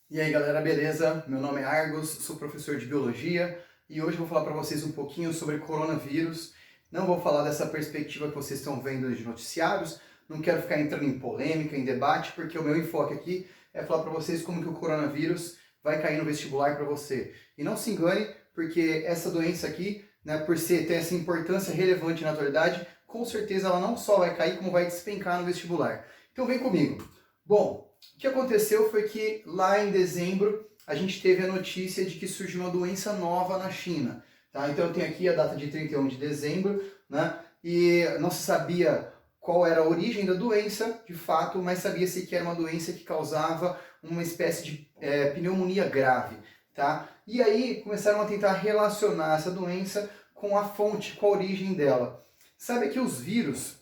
E aí galera, beleza? Meu nome é Argos, sou professor de Biologia e hoje eu vou falar para vocês um pouquinho sobre coronavírus. Não vou falar dessa perspectiva que vocês estão vendo de noticiários, não quero ficar entrando em polêmica, em debate, porque o meu enfoque aqui é falar para vocês como que o coronavírus vai cair no vestibular para você. E não se engane, porque essa doença aqui, né, por ter essa importância relevante na atualidade, com certeza ela não só vai cair, como vai despencar no vestibular. Então vem comigo. Bom, o que aconteceu foi que lá em dezembro a gente teve a notícia de que surgiu uma doença nova na China. Tá? Então eu tenho aqui a data de 31 de dezembro, né? E não se sabia qual era a origem da doença, de fato, mas sabia-se que era uma doença que causava uma espécie de pneumonia grave. Tá? E aí começaram a tentar relacionar essa doença com a fonte, com a origem dela. Sabe que os vírus,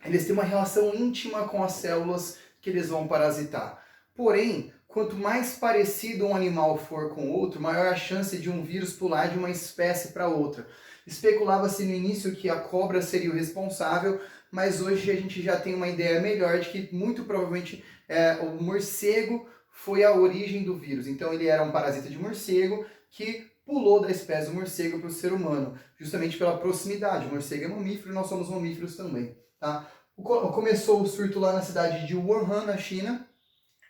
eles têm uma relação íntima com as células que eles vão parasitar. Porém, quanto mais parecido um animal for com outro, maior a chance de um vírus pular de uma espécie para outra. Especulava-se no início que a cobra seria o responsável, mas hoje a gente já tem uma ideia melhor de que muito provavelmente o morcego foi a origem do vírus. Então ele era um parasita de morcego que pulou da espécie do morcego para o ser humano, justamente pela proximidade. O morcego é mamífero e nós somos mamíferos também. Tá? Começou o surto lá na cidade de Wuhan, na China,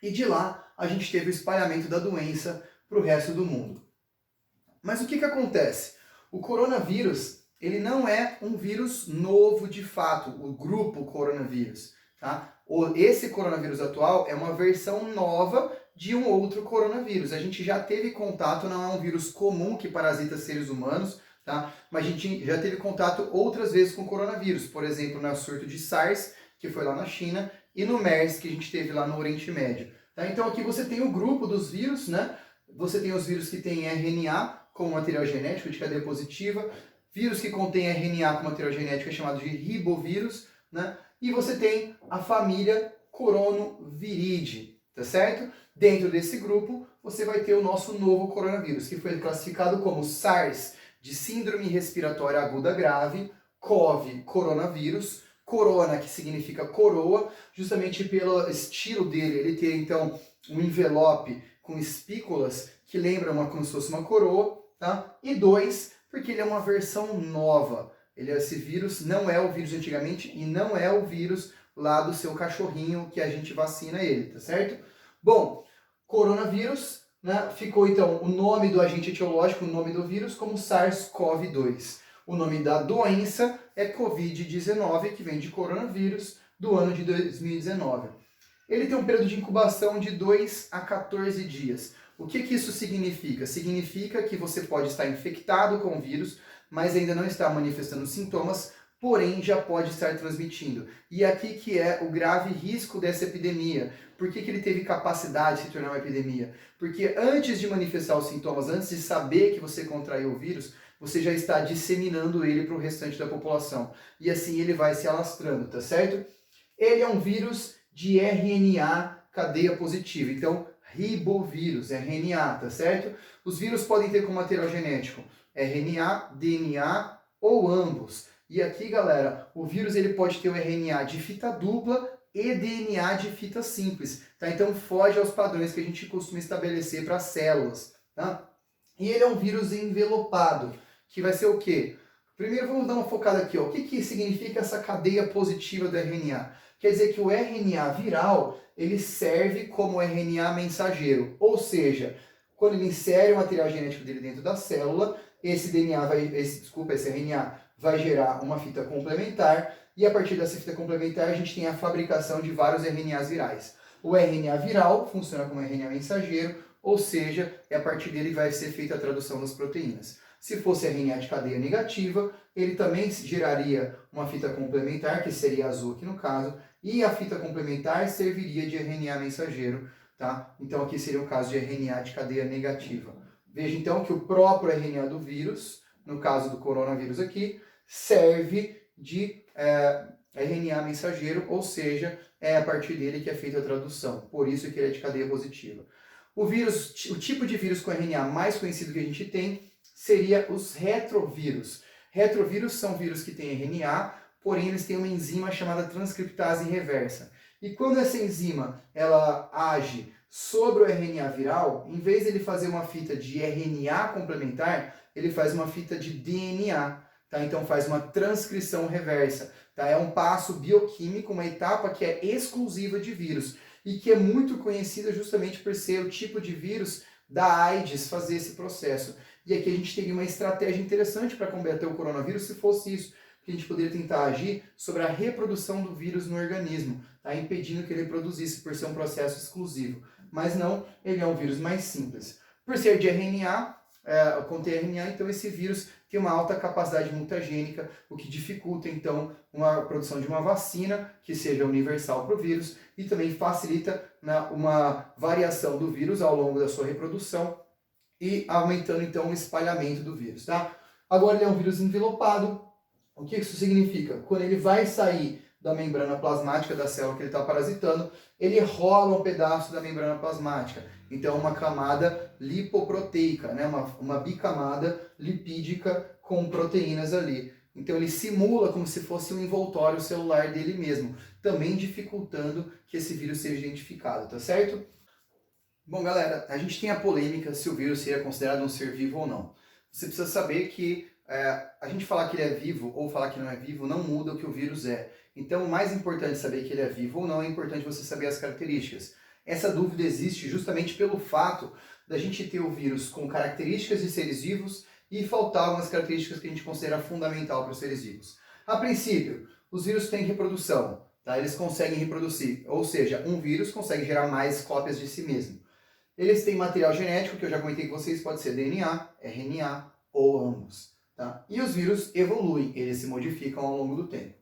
e de lá a gente teve o espalhamento da doença para o resto do mundo. Mas o que acontece? O coronavírus, ele não é um vírus novo de fato, o grupo coronavírus. Tá? Esse coronavírus atual é uma versão nova de um outro coronavírus. A gente já teve contato, não é um vírus comum que parasita seres humanos, tá? Mas a gente já teve contato outras vezes com o coronavírus, por exemplo, no surto de SARS, que foi lá na China, e no MERS, que a gente teve lá no Oriente Médio. Tá? Então aqui você tem o grupo dos vírus, né? Você tem os vírus que têm RNA como material genético de cadeia positiva, vírus que contém RNA como material genético é chamado de ribovírus, né? E você tem a família Coronaviridae, tá certo? Dentro desse grupo, você vai ter o nosso novo coronavírus, que foi classificado como SARS, de Síndrome Respiratória Aguda Grave, CoV, coronavírus, corona, que significa coroa, justamente pelo estilo dele, ele tem então um envelope com espículas que lembram como se fosse uma coroa, tá? E 2, porque ele é uma versão nova. Esse vírus não é o vírus de antigamente e não é o vírus lá do seu cachorrinho que a gente vacina ele, tá certo? Bom, coronavírus, né, ficou então o nome do agente etiológico, o nome do vírus, como SARS-CoV-2. O nome da doença é Covid-19, que vem de coronavírus, do ano de 2019. Ele tem um período de incubação de 2 a 14 dias. O que isso significa? Significa que você pode estar infectado com o vírus, mas ainda não está manifestando sintomas, porém já pode estar transmitindo. E aqui que é o grave risco dessa epidemia. Por que ele teve capacidade de se tornar uma epidemia? Porque antes de manifestar os sintomas, antes de saber que você contraiu o vírus, você já está disseminando ele para o restante da população. E assim ele vai se alastrando, tá certo? Ele é um vírus de RNA cadeia positiva. Então, ribovírus, RNA, tá certo? Os vírus podem ter como material genético RNA, DNA ou ambos. E aqui, galera, o vírus ele pode ter o RNA de fita dupla e DNA de fita simples, tá? Então foge aos padrões que a gente costuma estabelecer para células, tá? E ele é um vírus envelopado, que vai ser o quê? Primeiro vamos dar uma focada aqui, ó. O que significa essa cadeia positiva do RNA? Quer dizer que o RNA viral, ele serve como RNA mensageiro, ou seja, quando ele insere o material genético dele dentro da célula, esse RNA vai gerar uma fita complementar, e a partir dessa fita complementar a gente tem a fabricação de vários RNAs virais. O RNA viral funciona como RNA mensageiro, ou seja, a partir dele vai ser feita a tradução das proteínas. Se fosse RNA de cadeia negativa, ele também geraria uma fita complementar, que seria azul aqui no caso, e a fita complementar serviria de RNA mensageiro, tá? Então aqui seria o caso de RNA de cadeia negativa. Veja então que o próprio RNA do vírus, no caso do coronavírus aqui, serve de RNA mensageiro, ou seja, é a partir dele que é feita a tradução, por isso que ele é de cadeia positiva. O tipo de vírus com RNA mais conhecido que a gente tem seria os retrovírus. Retrovírus são vírus que têm RNA, porém eles têm uma enzima chamada transcriptase reversa. E quando essa enzima ela age Sobre o RNA viral, em vez de ele fazer uma fita de RNA complementar, ele faz uma fita de DNA, tá? Então faz uma transcrição reversa, tá? É um passo bioquímico, uma etapa que é exclusiva de vírus e que é muito conhecida justamente por ser o tipo de vírus da AIDS fazer esse processo. E aqui a gente teria uma estratégia interessante para combater o coronavírus se fosse isso, que a gente poderia tentar agir sobre a reprodução do vírus no organismo, tá? Impedindo que ele reproduzisse por ser um processo exclusivo. Mas não, ele é um vírus mais simples. Por ser de RNA, conter RNA, então esse vírus tem uma alta capacidade mutagênica, o que dificulta então a produção de uma vacina que seja universal para o vírus e também facilita uma variação do vírus ao longo da sua reprodução e aumentando então o espalhamento do vírus, tá? Agora ele é um vírus envelopado. O que isso significa? Quando ele vai sair da membrana plasmática da célula que ele está parasitando, ele rola um pedaço da membrana plasmática. Então, uma camada lipoproteica, né? uma bicamada lipídica com proteínas ali. Então, ele simula como se fosse um envoltório celular dele mesmo, também dificultando que esse vírus seja identificado, tá certo? Bom, galera, a gente tem a polêmica se o vírus seria considerado um ser vivo ou não. Você precisa saber que a gente falar que ele é vivo ou falar que não é vivo não muda o que o vírus é. Então, o mais importante saber que ele é vivo ou não, é importante você saber as características. Essa dúvida existe justamente pelo fato da gente ter o vírus com características de seres vivos e faltar algumas características que a gente considera fundamental para os seres vivos. A princípio, os vírus têm reprodução, tá? Eles conseguem reproduzir, ou seja, um vírus consegue gerar mais cópias de si mesmo. Eles têm material genético, que eu já comentei com vocês, pode ser DNA, RNA ou ambos. Tá? E os vírus evoluem, eles se modificam ao longo do tempo.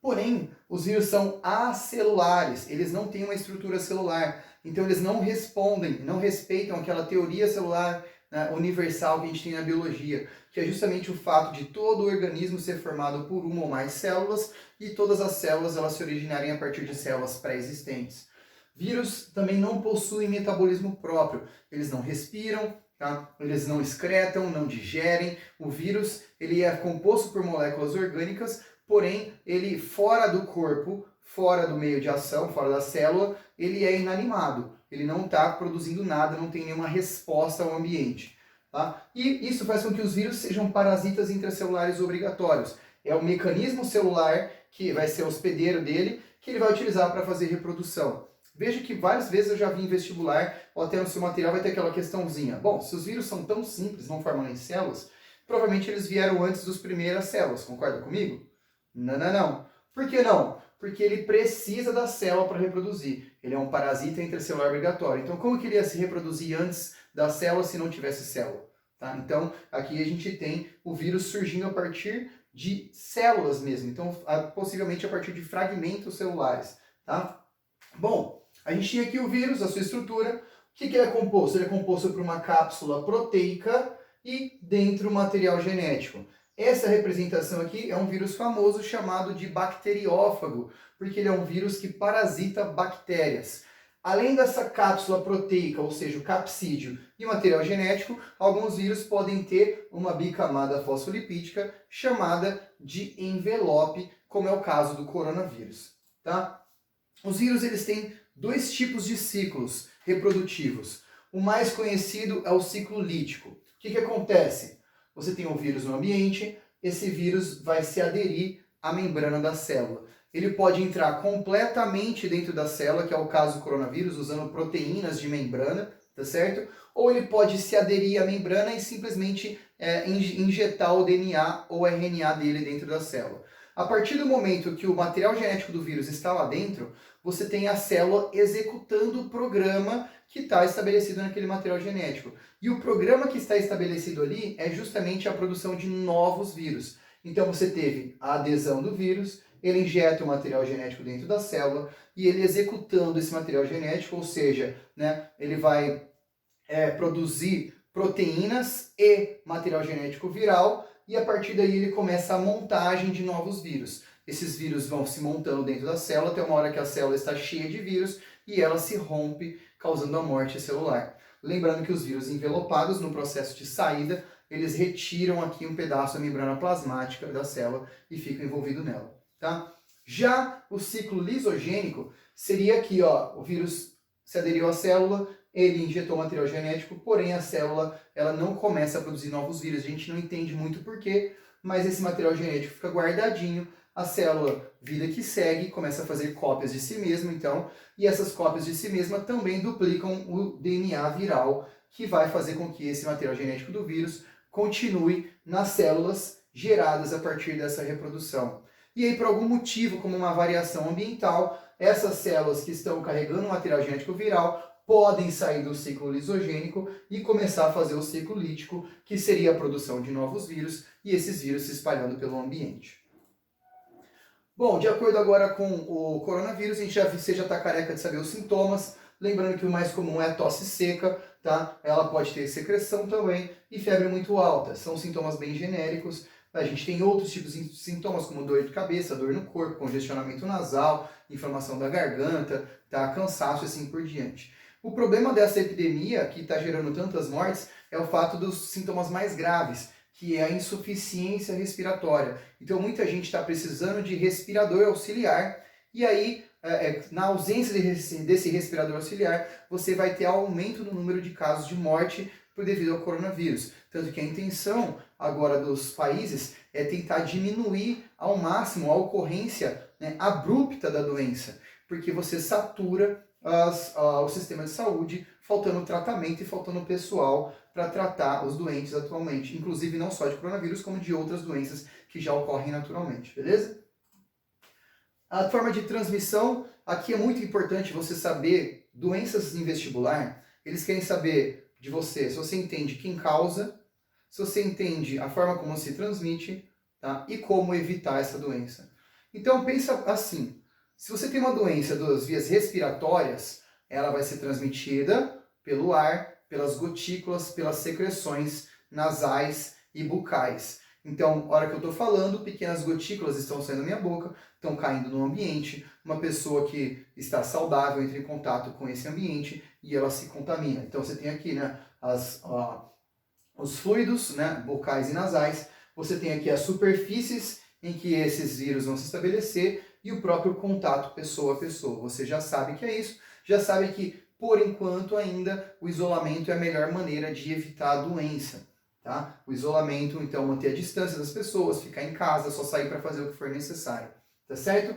Porém, os vírus são acelulares, eles não têm uma estrutura celular, então eles não respondem, não respeitam aquela teoria celular, né, universal que a gente tem na biologia, que é justamente o fato de todo o organismo ser formado por uma ou mais células e todas as células elas se originarem a partir de células pré-existentes. Vírus também não possuem metabolismo próprio, eles não respiram, tá? Eles não excretam, não digerem. O vírus ele é composto por moléculas orgânicas, porém ele fora do corpo, fora do meio de ação, fora da célula, ele é inanimado. Ele não está produzindo nada, não tem nenhuma resposta ao ambiente. Tá? E isso faz com que os vírus sejam parasitas intracelulares obrigatórios. É o mecanismo celular que vai ser o hospedeiro dele, que ele vai utilizar para fazer reprodução. Veja que várias vezes eu já vi em vestibular, ou até no seu material vai ter aquela questãozinha. Bom, se os vírus são tão simples, não formam nem células, provavelmente eles vieram antes das primeiras células, concorda comigo? Não. Por que não? Porque ele precisa da célula para reproduzir. Ele é um parasita intracelular obrigatório. Então, como que ele ia se reproduzir antes da célula se não tivesse célula? Tá? Então, aqui a gente tem o vírus surgindo a partir de células mesmo. Então, possivelmente a partir de fragmentos celulares. Tá? Bom, a gente tinha aqui o vírus, a sua estrutura. O que ele é composto? Ele é composto por uma cápsula proteica e dentro material genético. Essa representação aqui é um vírus famoso chamado de bacteriófago, porque ele é um vírus que parasita bactérias. Além dessa cápsula proteica, ou seja, o capsídeo e material genético, alguns vírus podem ter uma bicamada fosfolipídica chamada de envelope, como é o caso do coronavírus. Tá? Os vírus eles têm dois tipos de ciclos reprodutivos. O mais conhecido é o ciclo lítico. O que acontece? Você tem um vírus no ambiente, esse vírus vai se aderir à membrana da célula. Ele pode entrar completamente dentro da célula, que é o caso do coronavírus, usando proteínas de membrana, tá certo? Ou ele pode se aderir à membrana e simplesmente injetar o DNA ou RNA dele dentro da célula. A partir do momento que o material genético do vírus está lá dentro, você tem a célula executando o programa que está estabelecido naquele material genético. E o programa que está estabelecido ali é justamente a produção de novos vírus. Então você teve a adesão do vírus, ele injeta o material genético dentro da célula e ele executando esse material genético, ou seja, né, ele vai produzir proteínas e material genético viral e a partir daí ele começa a montagem de novos vírus. Esses vírus vão se montando dentro da célula até uma hora que a célula está cheia de vírus e ela se rompe, causando a morte celular. Lembrando que os vírus envelopados, no processo de saída, eles retiram aqui um pedaço da membrana plasmática da célula e ficam envolvidos nela. Tá? Já o ciclo lisogênico seria aqui, ó, o vírus se aderiu à célula, ele injetou material genético, porém a célula ela não começa a produzir novos vírus. A gente não entende muito porquê, mas esse material genético fica guardadinho, a célula, vida que segue, começa a fazer cópias de si mesma, então, e essas cópias de si mesma também duplicam o DNA viral, que vai fazer com que esse material genético do vírus continue nas células geradas a partir dessa reprodução. E aí, por algum motivo, como uma variação ambiental, essas células que estão carregando o material genético viral podem sair do ciclo lisogênico e começar a fazer o ciclo lítico, que seria a produção de novos vírus e esses vírus se espalhando pelo ambiente. Bom, de acordo agora com o coronavírus, você já está careca de saber os sintomas. Lembrando que o mais comum é a tosse seca, tá? Ela pode ter secreção também e febre muito alta. São sintomas bem genéricos. A gente tem outros tipos de sintomas, como dor de cabeça, dor no corpo, congestionamento nasal, inflamação da garganta, tá? Cansaço e assim por diante. O problema dessa epidemia, que está gerando tantas mortes, é o fato dos sintomas mais graves, que é a insuficiência respiratória. Então muita gente está precisando de respirador auxiliar, e aí, na ausência desse respirador auxiliar, você vai ter aumento no número de casos de morte devido ao coronavírus. Tanto que a intenção agora dos países é tentar diminuir ao máximo a ocorrência, né, abrupta da doença, porque você satura o sistema de saúde, faltando tratamento e faltando pessoal para tratar os doentes atualmente, inclusive não só de coronavírus, como de outras doenças que já ocorrem naturalmente, beleza? A forma de transmissão, aqui é muito importante você saber, doenças em vestibular, eles querem saber de você, se você entende quem causa, se você entende a forma como se transmite, tá? E como evitar essa doença. Então pensa assim, se você tem uma doença das vias respiratórias, ela vai ser transmitida pelo ar, pelas gotículas, pelas secreções nasais e bucais. Então, na hora que eu estou falando, pequenas gotículas estão saindo da minha boca, estão caindo no ambiente, uma pessoa que está saudável entra em contato com esse ambiente e ela se contamina. Então você tem aqui, né, os fluidos, né, bucais e nasais, você tem aqui as superfícies em que esses vírus vão se estabelecer e o próprio contato pessoa a pessoa. Você já sabe que é isso, já sabe que, por enquanto ainda, o isolamento é a melhor maneira de evitar a doença. Tá? O isolamento, então, manter a distância das pessoas, ficar em casa, só sair para fazer o que for necessário. Tá certo?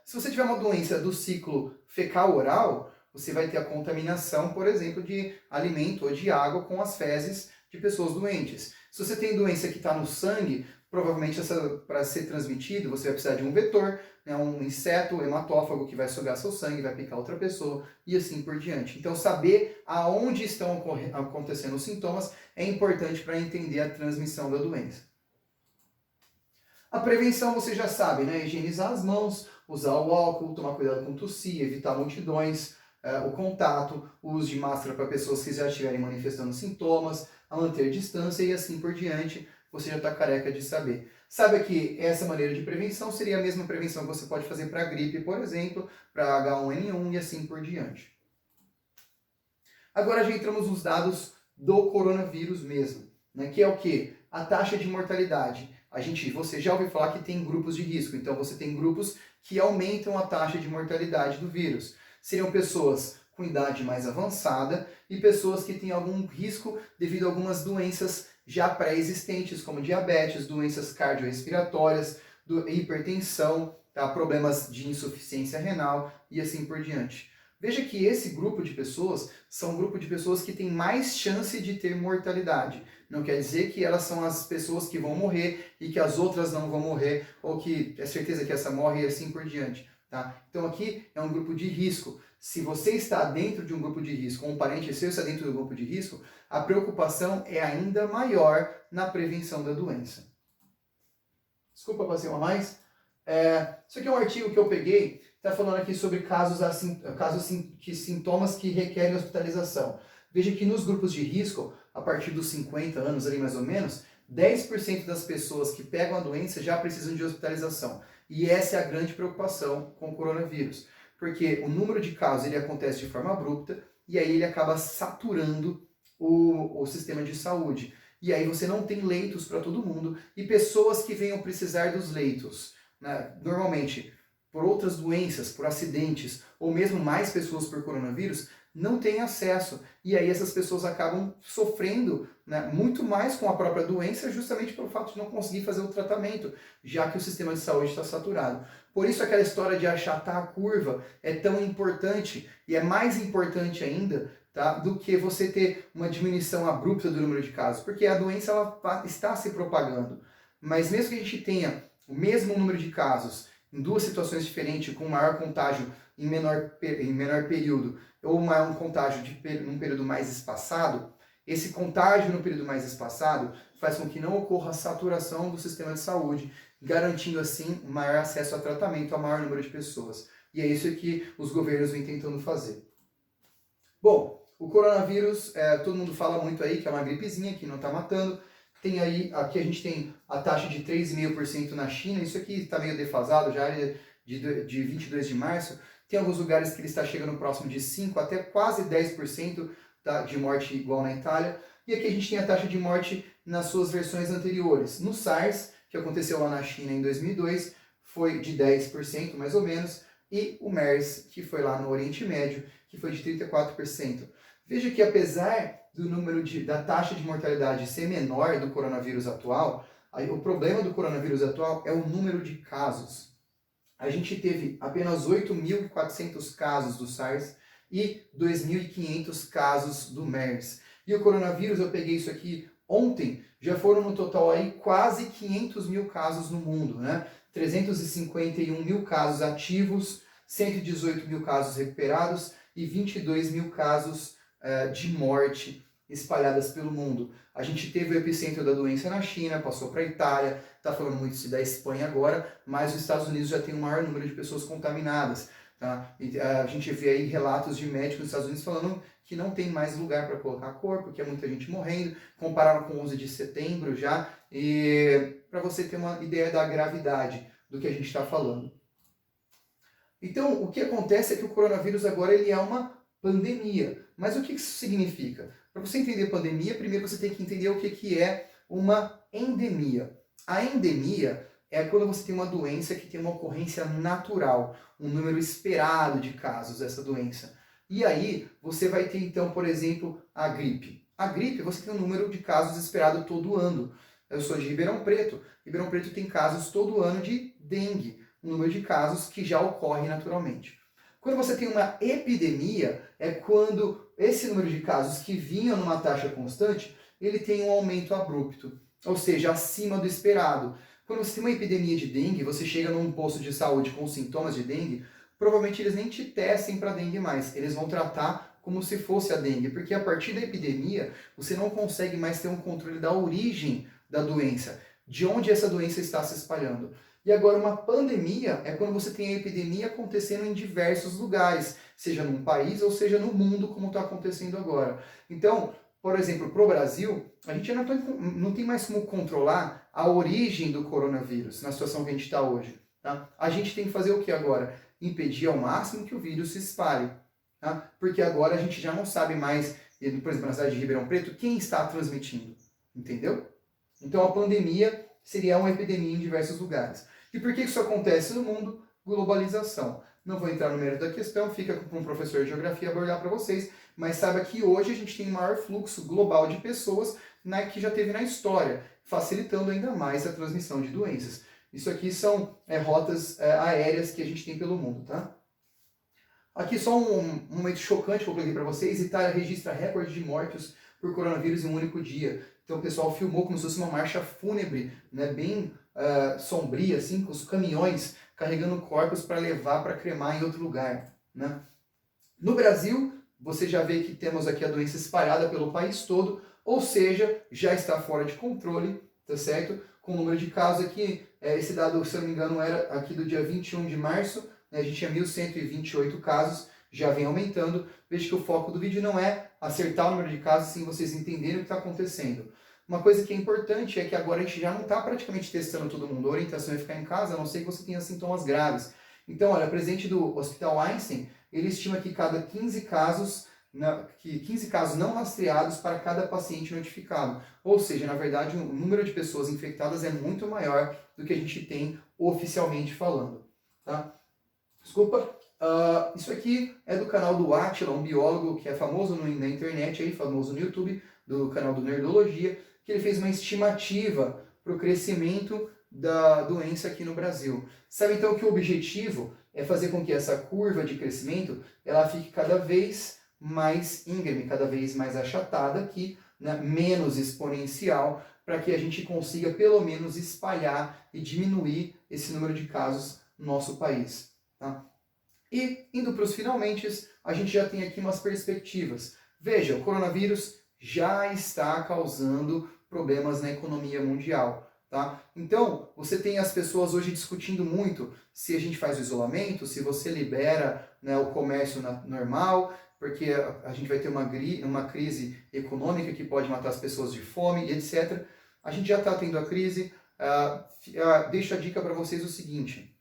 Se você tiver uma doença do ciclo fecal-oral, você vai ter a contaminação, por exemplo, de alimento ou de água com as fezes de pessoas doentes. Se você tem doença que está no sangue, provavelmente para ser transmitido, você vai precisar de um vetor, né, um inseto hematófago que vai sugar seu sangue, vai picar outra pessoa e assim por diante. Então, saber aonde estão acontecendo os sintomas é importante para entender a transmissão da doença. A prevenção você já sabe, né? Higienizar as mãos, usar o álcool, tomar cuidado com tossir, evitar multidões, o contato, o uso de máscara para pessoas que já estiverem manifestando sintomas, a manter distância e assim por diante. Você já está careca de saber. Sabe que essa maneira de prevenção seria a mesma prevenção que você pode fazer para a gripe, por exemplo, para H1N1 e assim por diante. Agora já entramos nos dados do coronavírus mesmo, né? Que é o quê? A taxa de mortalidade. Você já ouviu falar que tem grupos de risco, então você tem grupos que aumentam a taxa de mortalidade do vírus. Seriam pessoas com idade mais avançada e pessoas que têm algum risco devido a algumas doenças já pré-existentes, como diabetes, doenças cardiorrespiratórias, hipertensão, tá? Problemas de insuficiência renal e assim por diante. Veja que esse grupo de pessoas são um grupo de pessoas que tem mais chance de ter mortalidade. Não quer dizer que elas são as pessoas que vão morrer e que as outras não vão morrer, ou que é certeza que essa morre e assim por diante. Tá? Então aqui é um grupo de risco. Se você está dentro de um grupo de risco, ou um parente seu está dentro do grupo de risco, a preocupação é ainda maior na prevenção da doença. Desculpa, passei uma mais. Isso aqui é um artigo que eu peguei, está falando aqui sobre sintomas que requerem hospitalização. Veja que nos grupos de risco, a partir dos 50 anos ali mais ou menos, 10% das pessoas que pegam a doença já precisam de hospitalização. E essa é a grande preocupação com o coronavírus. Porque o número de casos ele acontece de forma abrupta e aí ele acaba saturando o sistema de saúde. E aí você não tem leitos para todo mundo e pessoas que venham precisar dos leitos, né? Normalmente, por outras doenças, por acidentes, ou mesmo mais pessoas por coronavírus, não têm acesso. E aí essas pessoas acabam sofrendo, né, muito mais com a própria doença, justamente pelo fato de não conseguir fazer o tratamento, já que o sistema de saúde está saturado. Por isso aquela história de achatar a curva é tão importante, e é mais importante ainda, tá, do que você ter uma diminuição abrupta do número de casos, porque a doença ela está se propagando. Mas mesmo que a gente tenha o mesmo número de casos em duas situações diferentes, com maior contágio em menor período, ou um contágio num período mais espaçado, esse contágio no período mais espaçado faz com que não ocorra a saturação do sistema de saúde, garantindo assim um maior acesso a tratamento a maior número de pessoas. E é isso que os governos vêm tentando fazer. Bom, o coronavírus, todo mundo fala muito aí que é uma gripezinha que não está matando. Tem aí, aqui a gente tem a taxa de 3,5% na China, isso aqui está meio defasado, já é de 22 de março. Tem alguns lugares que ele está chegando próximo de 5% até quase 10% de morte igual na Itália. E aqui a gente tem a taxa de morte nas suas versões anteriores. No SARS, que aconteceu lá na China em 2002, foi de 10% mais ou menos, e o MERS, que foi lá no Oriente Médio, que foi de 34%. Veja que apesar do da taxa de mortalidade ser menor do coronavírus atual, o problema do coronavírus atual é o número de casos. A gente teve apenas 8.400 casos do SARS e 2.500 casos do MERS. E o coronavírus, eu peguei isso aqui ontem, já foram no total aí quase 500 mil casos no mundo, né? 351 mil casos ativos, 118 mil casos recuperados e 22 mil casos de morte espalhadas pelo mundo. A gente teve o epicentro da doença na China, passou para a Itália, está falando muito da Espanha agora, mas os Estados Unidos já tem o maior número de pessoas contaminadas. Tá? E a gente vê aí relatos de médicos nos Estados Unidos falando que não tem mais lugar para colocar corpo, que é muita gente morrendo, compararam com 11 de setembro já, e para você ter uma ideia da gravidade do que a gente está falando. Então, o que acontece é que o coronavírus agora ele é uma pandemia. Mas o que isso significa? Para você entender pandemia, primeiro você tem que entender o que é uma endemia. A endemia é quando você tem uma doença que tem uma ocorrência natural, um número esperado de casos dessa doença. E aí você vai ter então, por exemplo, a gripe. A gripe você tem um número de casos esperado todo ano. Eu sou de Ribeirão Preto. Ribeirão Preto tem casos todo ano de dengue, um número de casos que já ocorre naturalmente. Quando você tem uma epidemia, é quando esse número de casos que vinham numa taxa constante, ele tem um aumento abrupto, ou seja, acima do esperado. Quando você tem uma epidemia de dengue, você chega num posto de saúde com sintomas de dengue, provavelmente eles nem te testem para dengue mais, eles vão tratar como se fosse a dengue, porque a partir da epidemia, você não consegue mais ter um controle da origem da doença, de onde essa doença está se espalhando. E agora uma pandemia é quando você tem a epidemia acontecendo em diversos lugares, seja num país ou seja no mundo, como está acontecendo agora. Então, por exemplo, para o Brasil, a gente não tem mais como controlar a origem do coronavírus na situação que a gente está hoje. Tá? A gente tem que fazer o que agora? Impedir ao máximo que o vírus se espalhe. Tá? Porque agora a gente já não sabe mais, por exemplo, na cidade de Ribeirão Preto, quem está transmitindo. Entendeu? Então a pandemia seria uma epidemia em diversos lugares. E por que isso acontece no mundo? Globalização. Não vou entrar no mérito da questão, fica para um professor de geografia abordar para vocês, mas saiba que hoje a gente tem o maior fluxo global de pessoas que já teve na história, facilitando ainda mais a transmissão de doenças. Isso aqui são rotas aéreas que a gente tem pelo mundo, tá? Aqui só um momento chocante que eu coloquei para vocês. Itália registra recorde de mortos por coronavírus em um único dia. Então o pessoal filmou como se fosse uma marcha fúnebre, né, bem sombria, assim, com os caminhões carregando corpos para levar para cremar em outro lugar. Né? No Brasil, você já vê que temos aqui a doença espalhada pelo país todo, ou seja, já está fora de controle, tá certo? Com o número de casos aqui, esse dado, se eu não me engano, era aqui do dia 21 de março, né, a gente tinha 1.128 casos, já vem aumentando. Veja que o foco do vídeo não é acertar o número de casos, sim vocês entenderem o que está acontecendo. Uma coisa que é importante é que agora a gente já não está praticamente testando todo mundo. A orientação é ficar em casa, a não ser que você tenha sintomas graves. Então, olha, o presidente do Hospital Einstein, ele estima que cada 15 casos não rastreados para cada paciente notificado. Ou seja, na verdade, o número de pessoas infectadas é muito maior do que a gente tem oficialmente falando. Tá? Desculpa. Isso aqui é do canal do Átila, um biólogo que é famoso na internet, aí, famoso no YouTube, do canal do Nerdologia, que ele fez uma estimativa para o crescimento da doença aqui no Brasil. Sabe então que o objetivo é fazer com que essa curva de crescimento ela fique cada vez mais íngreme, cada vez mais achatada aqui, né, menos exponencial, para que a gente consiga pelo menos espalhar e diminuir esse número de casos no nosso país. Tá? E indo para os finalmente, a gente já tem aqui umas perspectivas. Veja, o coronavírus já está causando problemas na economia mundial. Tá? Então, você tem as pessoas hoje discutindo muito se a gente faz o isolamento, se você libera, né, o comércio normal, porque a gente vai ter uma crise econômica que pode matar as pessoas de fome e etc. A gente já está tendo a crise. Deixo a dica para vocês o seguinte.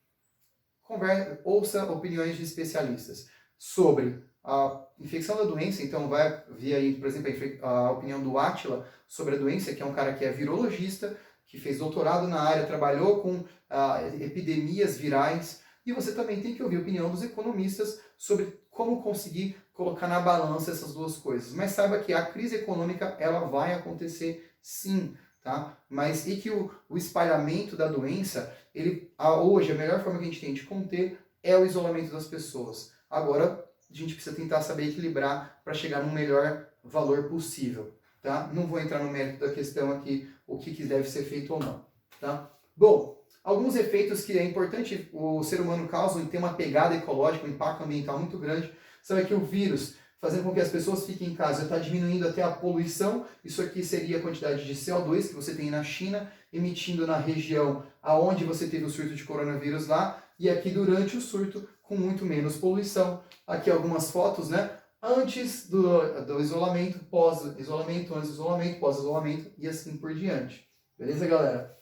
Ouça opiniões de especialistas sobre a infecção da doença, então vai vir aí, por exemplo, a opinião do Átila sobre a doença, que é um cara que é virologista, que fez doutorado na área, trabalhou com epidemias virais, e você também tem que ouvir a opinião dos economistas sobre como conseguir colocar na balança essas duas coisas. Mas saiba que a crise econômica, ela vai acontecer sim, tá? Mas e que o espalhamento da doença, hoje a melhor forma que a gente tem de conter é o isolamento das pessoas. Agora, a gente precisa tentar saber equilibrar para chegar no melhor valor possível, tá? Não vou entrar no mérito da questão aqui, o que deve ser feito ou não, tá? Bom, alguns efeitos que é importante o ser humano causa e tem uma pegada ecológica, um impacto ambiental muito grande, sabe que o vírus, fazendo com que as pessoas fiquem em casa, está diminuindo até a poluição. Isso aqui seria a quantidade de CO2 que você tem na China, emitindo na região aonde você teve o surto de coronavírus lá, e aqui durante o surto, com muito menos poluição. Aqui algumas fotos, né? Antes do isolamento, pós-isolamento, antes do isolamento, pós-isolamento e assim por diante. Beleza, galera?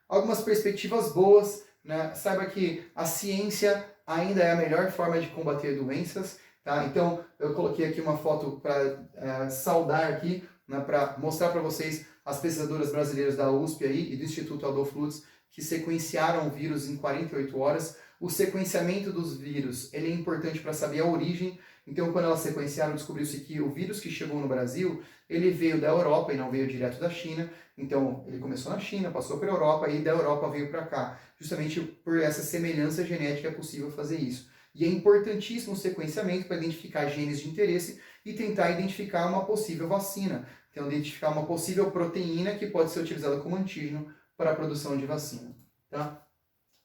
Algumas perspectivas boas, né? Saiba que a ciência ainda é a melhor forma de combater doenças. Tá? Então, eu coloquei aqui uma foto para saudar aqui, né, para mostrar para vocês as pesquisadoras brasileiras da USP aí, e do Instituto Adolfo Lutz, que sequenciaram o vírus em 48 horas. O sequenciamento dos vírus ele é importante para saber a origem. Então, quando elas sequenciaram, descobriu-se que o vírus que chegou no Brasil, ele veio da Europa e não veio direto da China. Então, ele começou na China, passou para a Europa e da Europa veio para cá. Justamente por essa semelhança genética é possível fazer isso. E é importantíssimo o sequenciamento para identificar genes de interesse e tentar identificar uma possível vacina. Então, identificar uma possível proteína que pode ser utilizada como antígeno para a produção de vacina. Tá?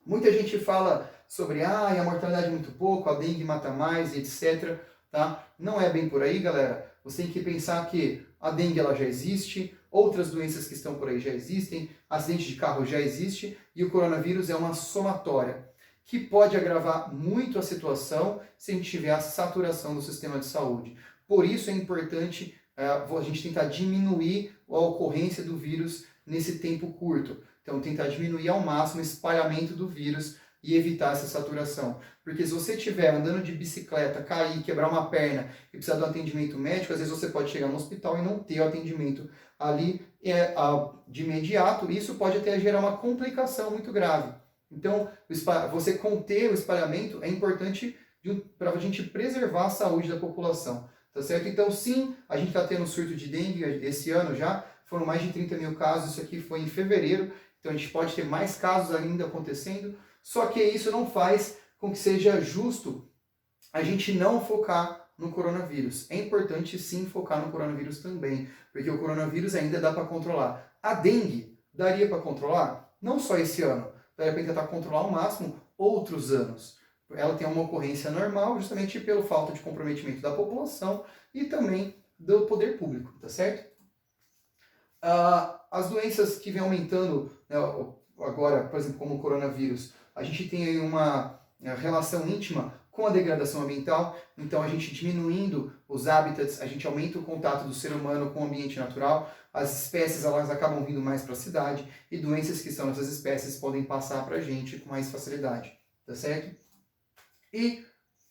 Muita gente fala sobre a mortalidade é muito pouco, a dengue mata mais, etc. Tá? Não é bem por aí, galera. Você tem que pensar que a dengue ela já existe, outras doenças que estão por aí já existem, acidente de carro já existe, e o coronavírus é uma somatória que pode agravar muito a situação se a gente tiver a saturação do sistema de saúde. Por isso é importante a gente tentar diminuir a ocorrência do vírus nesse tempo curto. Então, tentar diminuir ao máximo o espalhamento do vírus e evitar essa saturação. Porque se você estiver andando de bicicleta, cair, quebrar uma perna e precisar de um atendimento médico, às vezes você pode chegar no hospital e não ter o atendimento ali de imediato. Isso pode até gerar uma complicação muito grave. Então, você conter o espalhamento é importante para a gente preservar a saúde da população, tá certo? Então, sim, a gente está tendo um surto de dengue esse ano já, foram mais de 30 mil casos, isso aqui foi em fevereiro, então a gente pode ter mais casos ainda acontecendo, só que isso não faz com que seja justo a gente não focar no coronavírus. É importante, sim, focar no coronavírus também, porque o coronavírus ainda dá para controlar. A dengue daria para controlar? Não só esse ano, daria para tentar controlar ao máximo outros anos. Ela tem uma ocorrência normal, justamente pela falta de comprometimento da população e também do poder público, tá certo? As doenças que vêm aumentando, né, agora, por exemplo, como o coronavírus, a gente tem aí uma relação íntima com a degradação ambiental, então a gente diminuindo os hábitats, a gente aumenta o contato do ser humano com o ambiente natural, as espécies elas acabam vindo mais para a cidade e doenças que estão nessas espécies podem passar para a gente com mais facilidade, tá certo? E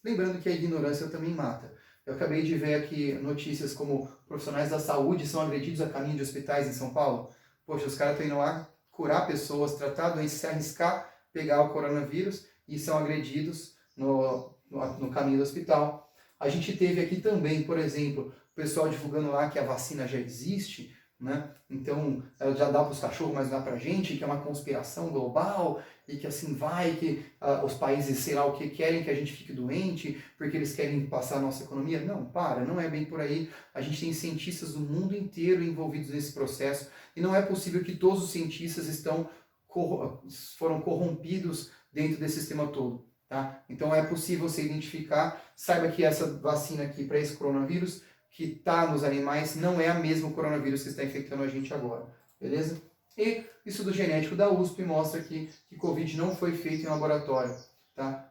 lembrando que a ignorância também mata. Eu acabei de ver aqui notícias como profissionais da saúde são agredidos a caminho de hospitais em São Paulo. Poxa, os caras estão indo lá curar pessoas, tratar doenças, se arriscar, pegar o coronavírus e são agredidos no caminho do hospital. A gente teve aqui também, por exemplo, o pessoal divulgando lá que a vacina já existe, né? Então ela já dá para os cachorros, mas não dá para a gente, que é uma conspiração global e que assim vai, que os países, sei lá o que, querem que a gente fique doente porque eles querem passar a nossa economia. Não, não é bem por aí. A gente tem cientistas do mundo inteiro envolvidos nesse processo e não é possível que todos os cientistas foram corrompidos dentro desse sistema todo. Tá? Então é possível você identificar, saiba que essa vacina aqui para esse coronavírus que está nos animais não é a mesma coronavírus que está infectando a gente agora, beleza? E estudo genético da USP mostra que Covid não foi feito em laboratório, tá?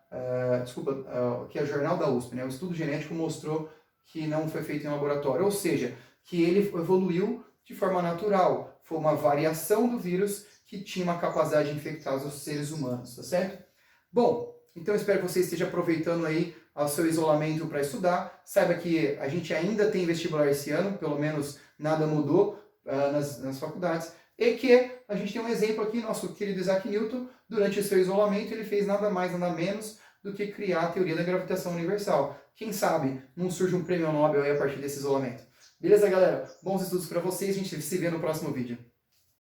Que é o jornal da USP, né? O estudo genético mostrou que não foi feito em laboratório, ou seja, que ele evoluiu de forma natural, foi uma variação do vírus que tinha uma capacidade de infectar os seres humanos, tá certo? Bom, então espero que você esteja aproveitando aí o seu isolamento para estudar. Saiba que a gente ainda tem vestibular esse ano, pelo menos nada mudou nas faculdades. E que a gente tem um exemplo aqui, nosso querido Isaac Newton, durante o seu isolamento, ele fez nada mais, nada menos do que criar a teoria da gravitação universal. Quem sabe não surge um prêmio Nobel aí a partir desse isolamento. Beleza, galera? Bons estudos para vocês, a gente se vê no próximo vídeo.